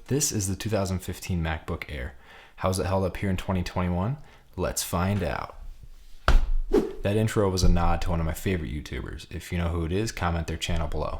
This is the 2015 MacBook Air. How's it held up here in 2021? Let's find out. That intro was a nod to one of my favorite YouTubers. If you know who it is, comment their channel below.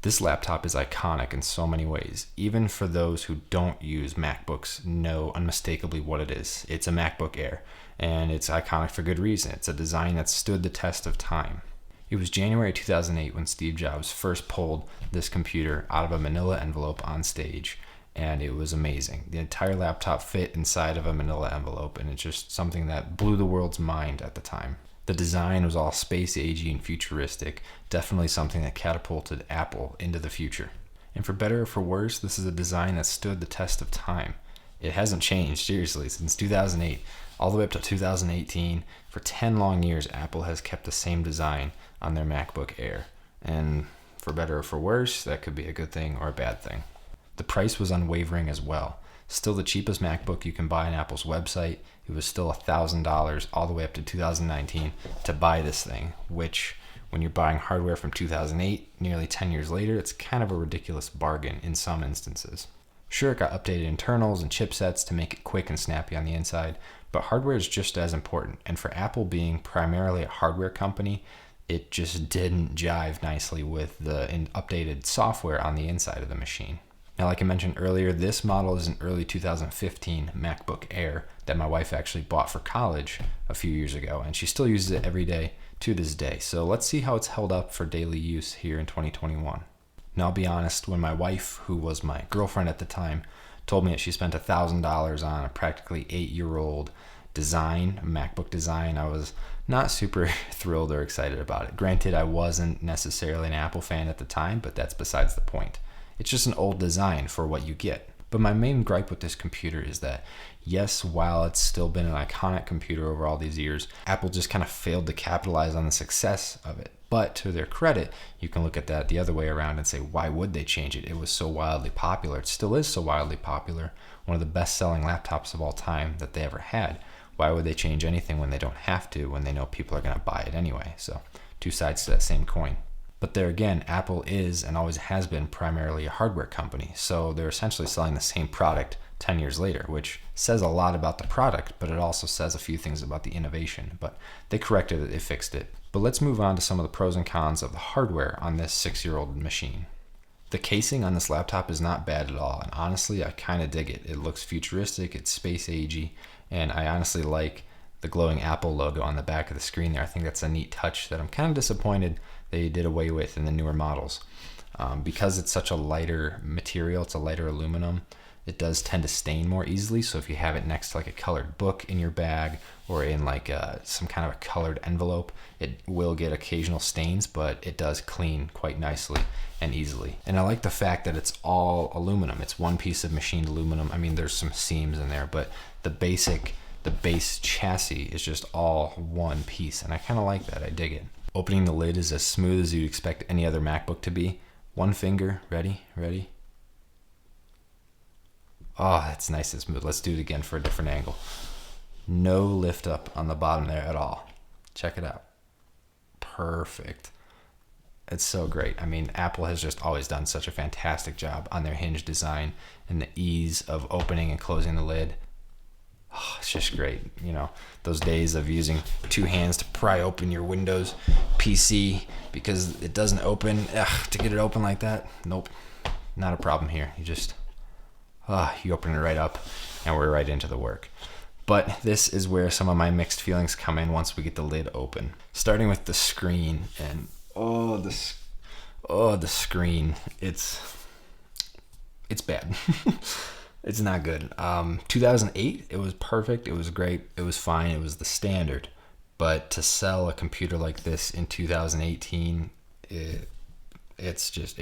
This laptop is iconic in so many ways. Even for those who don't use MacBooks know unmistakably what it is. It's a MacBook Air, and it's iconic for good reason. It's a design that stood the test of time. It was January 2008 when Steve Jobs first pulled this computer out of a manila envelope on stage, and it was amazing. The entire laptop fit inside of a manila envelope, and it's just something that blew the world's mind at the time. The design was all space-agey and futuristic, definitely something that catapulted Apple into the future. And for better or for worse, this is a design that stood the test of time. It hasn't changed, seriously, since 2008, all the way up to 2018. For 10 long years, Apple has kept the same design on their MacBook Air. And for better or for worse, that could be a good thing or a bad thing. The price was unwavering as well. Still the cheapest MacBook you can buy on Apple's website. It was still $1,000 all the way up to 2019 to buy this thing, which when you're buying hardware from 2008, nearly 10 years later, it's kind of a ridiculous bargain in some instances. Sure, it got updated internals and chipsets to make it quick and snappy on the inside, but hardware is just as important. And for Apple being primarily a hardware company, it just didn't jive nicely with the updated software on the inside of the machine. Now, like I mentioned earlier, this model is an early 2015 MacBook Air that my wife actually bought for college a few years ago, and she still uses it every day to this day. So let's see how it's held up for daily use here in 2021. Now, I'll be honest, when my wife, who was my girlfriend at the time, told me that she spent $1,000 on a practically 8-year-old design, MacBook design, I was not super thrilled or excited about it. Granted, I wasn't necessarily an Apple fan at the time, but that's besides the point. It's just an old design for what you get. But my main gripe with this computer is that, yes, while it's still been an iconic computer over all these years, Apple just kind of failed to capitalize on the success of it. But to their credit, you can look at that the other way around and say, why would they change it? It was so wildly popular. It still is so wildly popular. One of the best-selling laptops of all time that they ever had. Why would they change anything when they don't have to, when they know people are going to buy it anyway? So, two sides to that same coin. But there again, Apple is and always has been primarily a hardware company. So they're essentially selling the same product 10 years later, which says a lot about the product, but it also says a few things about the innovation. But they corrected it, they fixed it. But let's move on to some of the pros and cons of the hardware on this 6-year-old machine. The casing on this laptop is not bad at all, and honestly, I kind of dig it. It looks futuristic, it's space-agey, and I honestly like the glowing Apple logo on the back of the screen there. I think that's a neat touch that I'm kind of disappointed they did away with in the newer models. Because it's such a lighter material, it's a lighter aluminum, it does tend to stain more easily. So if you have it next to like a colored book in your bag or in like some kind of a colored envelope, it will get occasional stains, but it does clean quite nicely and easily. And I like the fact that it's all aluminum. It's one piece of machined aluminum. I mean, there's some seams in there, but the base chassis is just all one piece, and I kind of like that. I dig it. Opening the lid is as smooth as you'd expect any other MacBook to be. One finger, ready? Oh, that's nice and smooth. Let's do it again for a different angle. No lift up on the bottom there at all. Check it out. Perfect. It's so great. I mean, Apple has just always done such a fantastic job on their hinge design and the ease of opening and closing the lid. Oh, it's just great. You know, those days of using two hands to pry open your Windows PC because it doesn't open. To get it open like that, nope, not a problem here. You open it right up and we're right into the work. But this is where some of my mixed feelings come in once we get the lid open. Starting with the screen and the screen. It's bad. It's not good. 2008, it was perfect. It was great. It was fine. It was the standard. But to sell a computer like this in 2018, it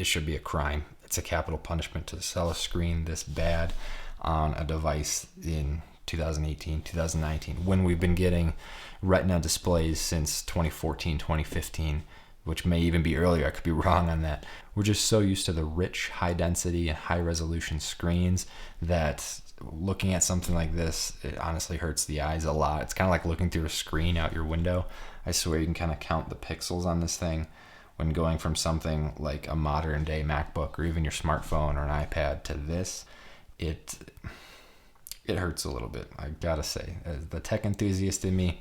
should be a crime. It's a capital punishment to sell a screen this bad on a device in 2018, 2019, when we've been getting Retina displays since 2014, 2015, which may even be earlier. I could be wrong on that. We're just so used to the rich, high density and high resolution screens that looking at something like this, it honestly hurts the eyes a lot. It's kind of like looking through a screen out your window. I swear you can kind of count the pixels on this thing when going from something like a modern day MacBook or even your smartphone or an iPad to this. it hurts a little bit. I gotta say, as the tech enthusiast in me,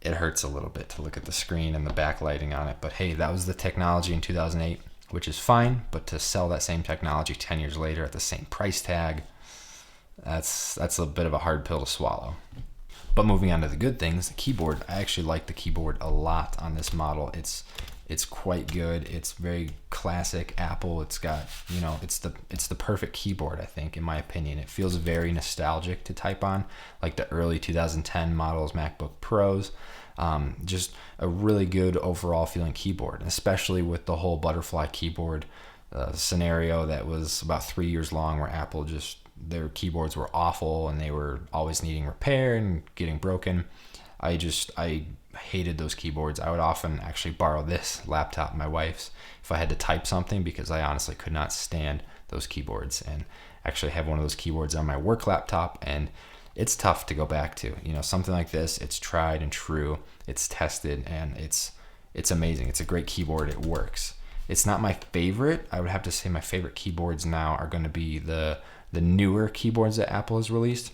it hurts a little bit to look at the screen and the backlighting on it. But hey, that was the technology in 2008, which is fine. But to sell that same technology 10 years later at the same price tag, that's a bit of a hard pill to swallow. But moving on to the good things, the keyboard. I actually like the keyboard a lot on this model. It's quite good. It's very classic Apple. It's got, it's the perfect keyboard, I think, in my opinion. It feels very nostalgic to type on, like the early 2010 models MacBook Pros. Just a really good overall feeling keyboard, especially with the whole butterfly keyboard scenario that was about 3 years long, where Apple their keyboards were awful and they were always needing repair and getting broken. I hated those keyboards. I would often actually borrow this laptop, my wife's, if I had to type something, because I honestly could not stand those keyboards. And actually have one of those keyboards on my work laptop, and it's tough to go back to. Something like this, it's tried and true, it's tested, and it's amazing. It's a great keyboard. It works. It's not my favorite. I would have to say my favorite keyboards now are going to be the newer keyboards that Apple has released.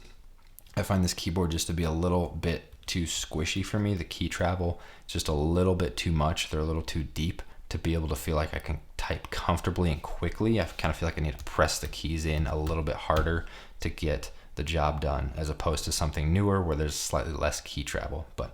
I find this keyboard just to be a little bit too squishy for me. The key travel is just a little bit too much. They're a little too deep to be able to feel like I can type comfortably and quickly. I kind of feel like I need to press the keys in a little bit harder to get the job done, as opposed to something newer where there's slightly less key travel. But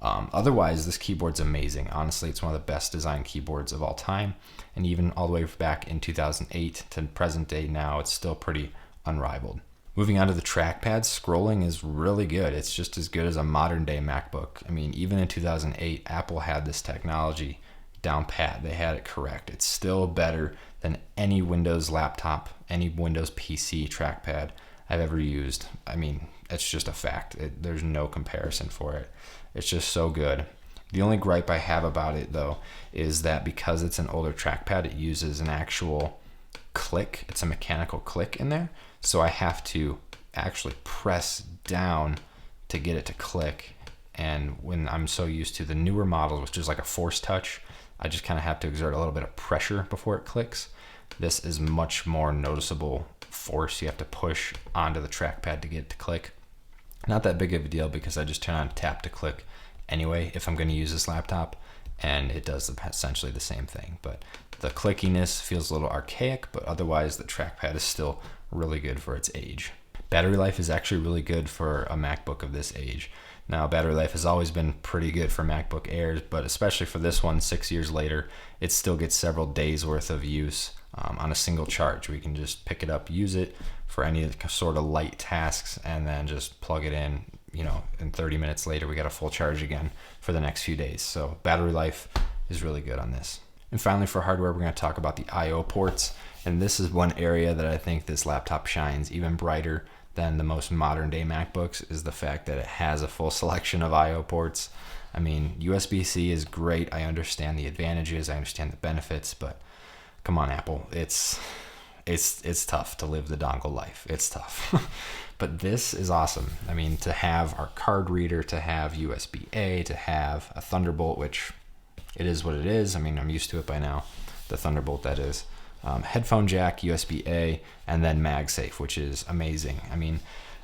otherwise, this keyboard's amazing. Honestly, it's one of the best designed keyboards of all time. And even all the way back in 2008 to present day now, it's still pretty unrivaled. Moving on to the trackpad, scrolling is really good. It's just as good as a modern day MacBook. I mean, even in 2008, Apple had this technology down pat. They had it correct. It's still better than any Windows laptop, any Windows PC trackpad I've ever used. I mean, it's just a fact. There's no comparison for it. It's just so good. The only gripe I have about it, though, is that because it's an older trackpad, it uses an actual click. It's a mechanical click in there. So I have to actually press down to get it to click. And when I'm so used to the newer models, which is like a force touch, I just kind of have to exert a little bit of pressure before it clicks. This is much more noticeable force. You have to push onto the trackpad to get it to click. Not that big of a deal, because I just turn on tap to click anyway if I'm going to use this laptop, and it does essentially the same thing. But the clickiness feels a little archaic, but otherwise the trackpad is still really good for its age. Battery life is actually really good for a MacBook of this age. Now, battery life has always been pretty good for MacBook Airs, but especially for this one, 6 years later, it still gets several days worth of use on a single charge. We can just pick it up, use it for any sort of light tasks, and then just plug it in, and 30 minutes later we got a full charge again for the next few days. So battery life is really good on this. And finally, for hardware, we're going to talk about the I/O ports. And this is one area that I think this laptop shines even brighter than the most modern day MacBooks, is the fact that it has a full selection of I/O ports. I mean, USB-C is great. I understand the advantages. I understand the benefits, but come on, Apple. It's tough to live the dongle life. It's tough. But this is awesome. I mean, to have our card reader, to have USB-A, to have a Thunderbolt, which it is what it is. I mean, I'm used to it by now. The Thunderbolt, that is. Headphone jack, USB-A, and then MagSafe, which is amazing. I mean,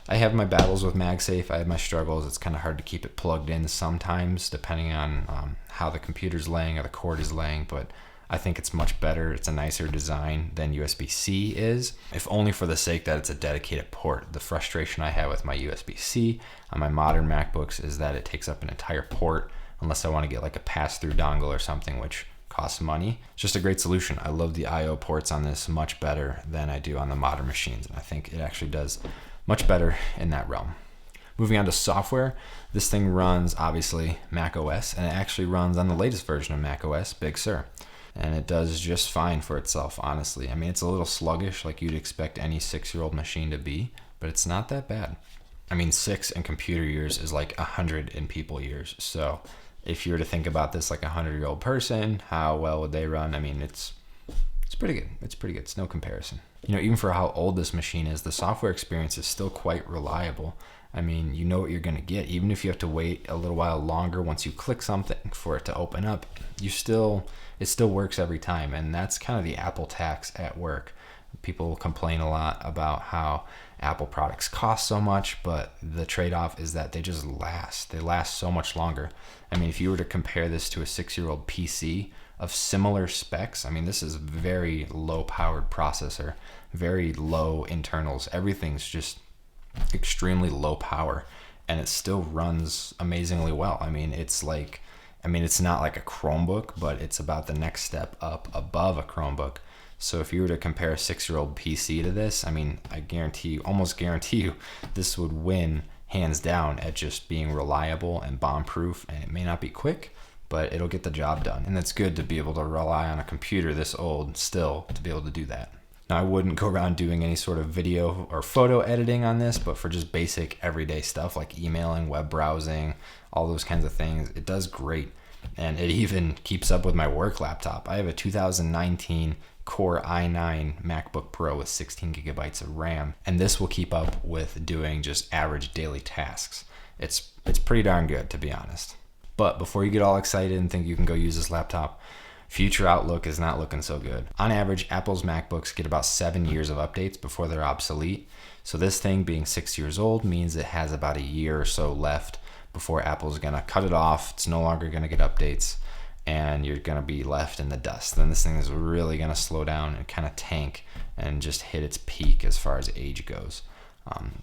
I have my battles with MagSafe. I have my struggles. It's kind of hard to keep it plugged in sometimes, depending on how the computer's laying or the cord is laying, but I think it's much better. It's a nicer design than USB-C is, if only for the sake that it's a dedicated port. The frustration I have with my USB-C on my modern MacBooks is that it takes up an entire port, unless I want to get like a pass-through dongle or something, which costs money. It's just a great solution. I love the I/O ports on this much better than I do on the modern machines, and I think it actually does much better in that realm. Moving on to software, this thing runs obviously Mac OS, and it actually runs on the latest version of Mac OS, Big Sur. And it does just fine for itself, honestly. I mean, it's a little sluggish like you'd expect any 6-year-old machine to be, but it's not that bad. I mean, 6 in computer years is like 100 in people years. So if you were to think about this like a 100-year-old person, how well would they run? I mean, it's pretty good. It's pretty good. It's no comparison. Even for how old this machine is, the software experience is still quite reliable. I mean, you know what you're going to get. Even if you have to wait a little while longer once you click something for it to open up, it still works every time. And that's kind of the Apple tax at work. People complain a lot about how Apple products cost so much, but the trade-off is that they just last. They last so much longer. I mean, if you were to compare this to a 6-year-old PC of similar specs, I mean, this is very low-powered processor, very low internals. Everything's just extremely low power, and it still runs amazingly well. I mean, it's not like a Chromebook, but it's about the next step up above a Chromebook. So if you were to compare a 6-year-old PC to this, I mean, I almost guarantee you, this would win hands down at just being reliable and bomb-proof. And it may not be quick, but it'll get the job done. And it's good to be able to rely on a computer this old still to be able to do that. Now, I wouldn't go around doing any sort of video or photo editing on this, but for just basic everyday stuff like emailing, web browsing, all those kinds of things, it does great. And it even keeps up with my work laptop. I have a 2019 Core i9 MacBook Pro with 16 gigabytes of RAM, and this will keep up with doing just average daily tasks. It's pretty darn good, to be honest. But before you get all excited and think you can go use this laptop, future outlook is not looking so good. On average, Apple's MacBooks get about 7 years of updates before they're obsolete. So this thing being 6 years old means it has about a year or so left before Apple's gonna cut it off. It's no longer gonna get updates, and you're gonna be left in the dust. Then this thing is really gonna slow down and kind of tank and just hit its peak as far as age goes.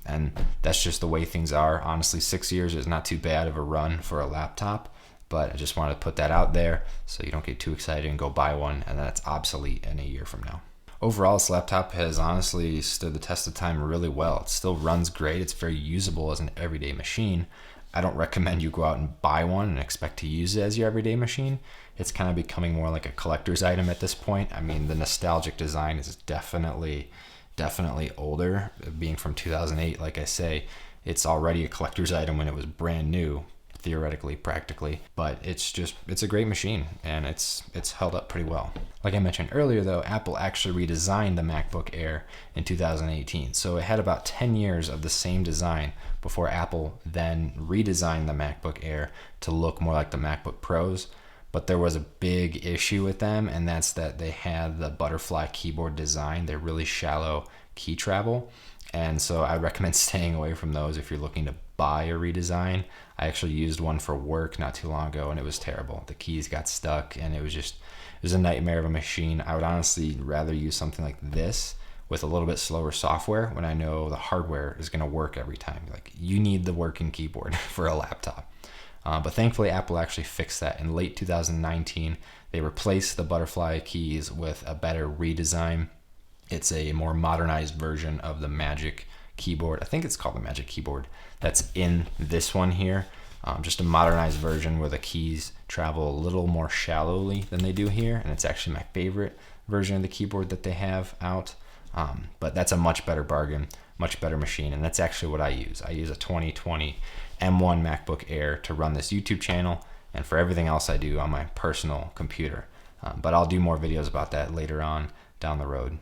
And that's just the way things are. Honestly, 6 years is not too bad of a run for a laptop, but I just wanted to put that out there so you don't get too excited and go buy one and then it's obsolete in a year from now. Overall, this laptop has honestly stood the test of time really well. It still runs great. It's very usable as an everyday machine. I don't recommend you go out and buy one and expect to use it as your everyday machine. It's kind of becoming more like a collector's item at this point. I mean, the nostalgic design is definitely older. Being from 2008, like I say, it's already a collector's item when it was brand new, theoretically, practically, but it's a great machine, and it's held up pretty well. Like I mentioned earlier though, Apple actually redesigned the MacBook Air in 2018, so it had about 10 years of the same design before Apple then redesigned the MacBook Air to look more like the MacBook Pros. But there was a big issue with them, and that's that they had the butterfly keyboard design. They're really shallow key travel, and so I recommend staying away from those if you're looking to buy a redesign. I actually used one for work not too long ago, and it was terrible. The keys got stuck, and it was a nightmare of a machine. I would honestly rather use something like this with a little bit slower software when I know the hardware is going to work every time. Like, you need the working keyboard for a laptop. But thankfully, Apple actually fixed that. In late 2019, they replaced the butterfly keys with a better redesign. It's a more modernized version of the Magic Keyboard. I think it's called the Magic Keyboard. That's in this one here. Just a modernized version where the keys travel a little more shallowly than they do here. And it's actually my favorite version of the keyboard that they have out. But that's a much better bargain, much better machine. And that's actually what I use. I use a 2020 M1 MacBook Air to run this YouTube channel, and for everything else I do on my personal computer. But I'll do more videos about that later on down the road.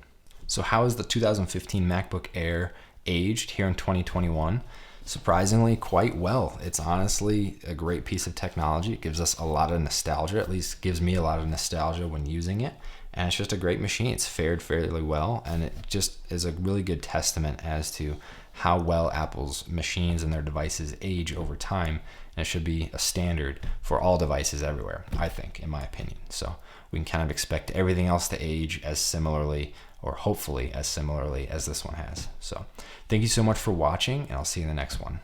So how is the 2015 MacBook Air aged here in 2021? Surprisingly, quite well. It's honestly a great piece of technology. It gives us a lot of nostalgia, at least gives me a lot of nostalgia when using it. And it's just a great machine. It's fared fairly well, and it just is a really good testament as to how well Apple's machines and their devices age over time. And it should be a standard for all devices everywhere, I think, in my opinion. So we can kind of expect everything else to age as similarly, or hopefully as similarly as this one has. So thank you so much for watching, and I'll see you in the next one.